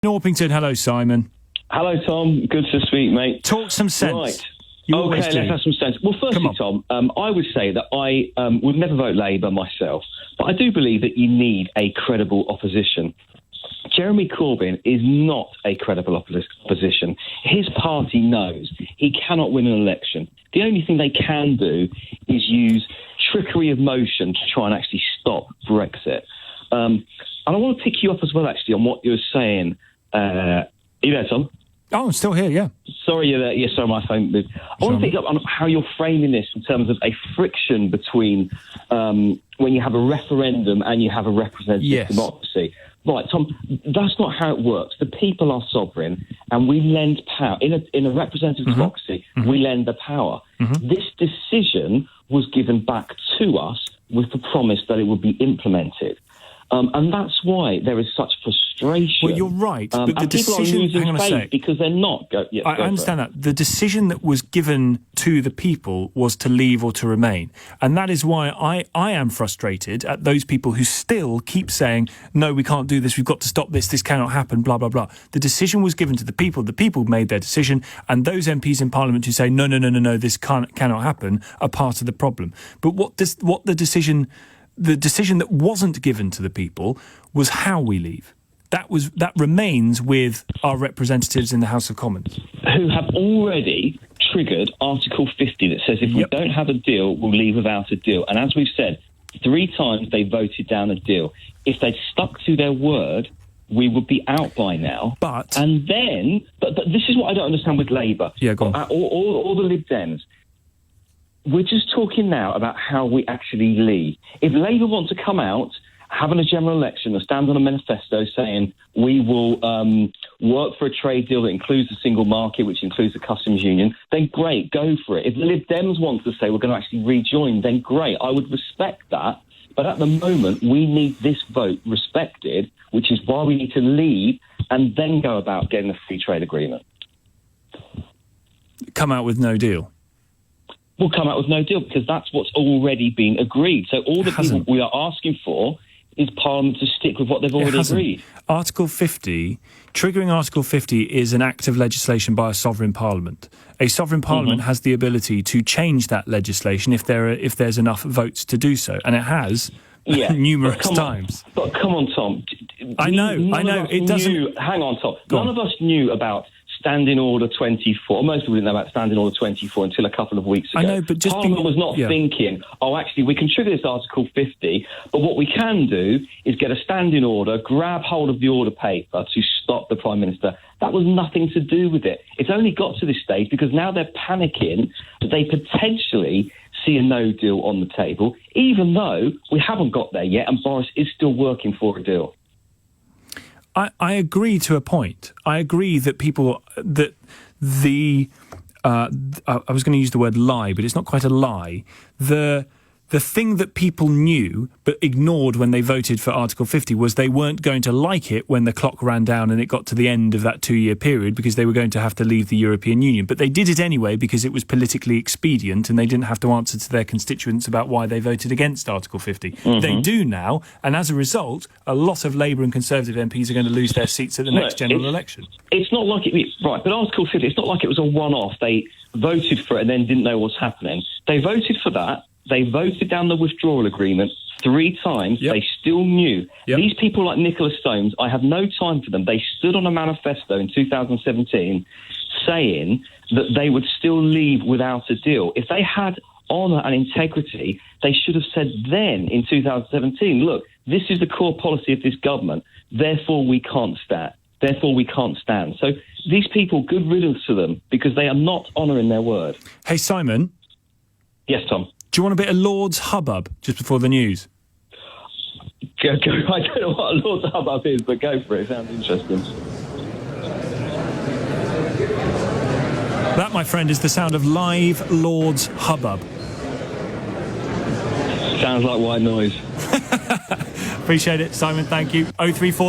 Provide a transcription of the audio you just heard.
Orpington, hello, Simon. Hello, Tom. Good to speak, mate. Talk some sense. Right. You okay, let's have some sense. Well, firstly, Tom, I would say that I would never vote Labour myself, but I do believe that you need a credible opposition. Jeremy Corbyn is not a credible opposition. His party knows he cannot win an election. The only thing they can do is use trickery of motion to try and actually stop Brexit. And I want to pick you up as well, actually, on what you were saying. Are you there, Tom? Oh, I'm still here, yeah. Sorry, you're there. Yeah, sorry, my phone moved. I want to pick up on how you're framing this in terms of a friction between when you have a referendum and you have a representative democracy. Right, Tom, that's not how it works. The people are sovereign, and we lend power. In a representative democracy, we lend the power. This decision was given back to us with the promise that it would be implemented. And that's why there is such frustration. Well, you're right, but the decision... Hang on a sec. Because they're not... I understand that. The decision that was given to the people was to leave or to remain. And that is why I am frustrated at those people who still keep saying, no, we can't do this, we've got to stop this, this cannot happen, blah, blah, blah. The decision was given to the people made their decision, and those MPs in Parliament who say, no, this cannot happen, are part of the problem. But the decision that wasn't given to the people was how we leave. That remains with our representatives in the House of Commons, who have already triggered Article 50 that says if we don't have a deal, we'll leave without a deal. And as we've said, 3 times they voted down a deal. If they'd stuck to their word, we would be out by now. But this is what I don't understand with Labour. Yeah, go on. All the Lib Dems. We're just talking now about how we actually leave. If Labour want to come out, having a general election or stand on a manifesto saying we will work for a trade deal that includes the single market, which includes the customs union, then great, go for it. If the Lib Dems want to say we're going to actually rejoin, then great. I would respect that. But at the moment, we need this vote respected, which is why we need to leave and then go about getting a free trade agreement. Come out with no deal. We'll come out with no deal because that's what's already been agreed. So all the people we are asking for is Parliament to stick with what they've already agreed. Triggering Article 50 is an act of legislation by a sovereign Parliament. A sovereign Parliament has the ability to change that legislation if there's enough votes to do so, and it has numerous times. But come on, Tom. I know. It doesn't... Hang on, Tom. None of us knew about Standing Order 24. Most people didn't know about Standing Order 24 until a couple of weeks ago. I know, but Parliament was not thinking, actually, we can trigger this Article 50, but what we can do is get a standing order, grab hold of the order paper to stop the Prime Minister. That was nothing to do with it. It's only got to this stage because now they're panicking that they potentially see a no deal on the table, even though we haven't got there yet and Boris is still working for a deal. I agree to a point. I agree that I was going to use the word lie, but it's not quite a lie. The thing that people knew but ignored when they voted for Article 50 was they weren't going to like it when the clock ran down and it got to the end of that 2-year period because they were going to have to leave the European Union. But they did it anyway because it was politically expedient and they didn't have to answer to their constituents about why they voted against Article 50. They do now, and as a result, a lot of Labour and Conservative MPs are going to lose their seats at the next general election. It's not like right, but Article 50, it's not like it was a one-off. They voted for it and then didn't know what's happening. They voted for that. They voted down the withdrawal agreement 3 times. They still knew. These people like Nicola Stones, I have no time for them. They stood on a manifesto in 2017 saying that they would still leave without a deal. If they had honour and integrity, they should have said then in 2017, look, this is the core policy of this government, therefore we can't stand. So these people, good riddance to them, because they are not honouring their word. Hey, Simon. Yes, Tom. Do you want a bit of Lord's hubbub just before the news? Go. I don't know what a Lord's hubbub is, but go for it. It sounds interesting. That, my friend, is the sound of live Lord's hubbub. Sounds like white noise. Appreciate it, Simon. Thank you. 034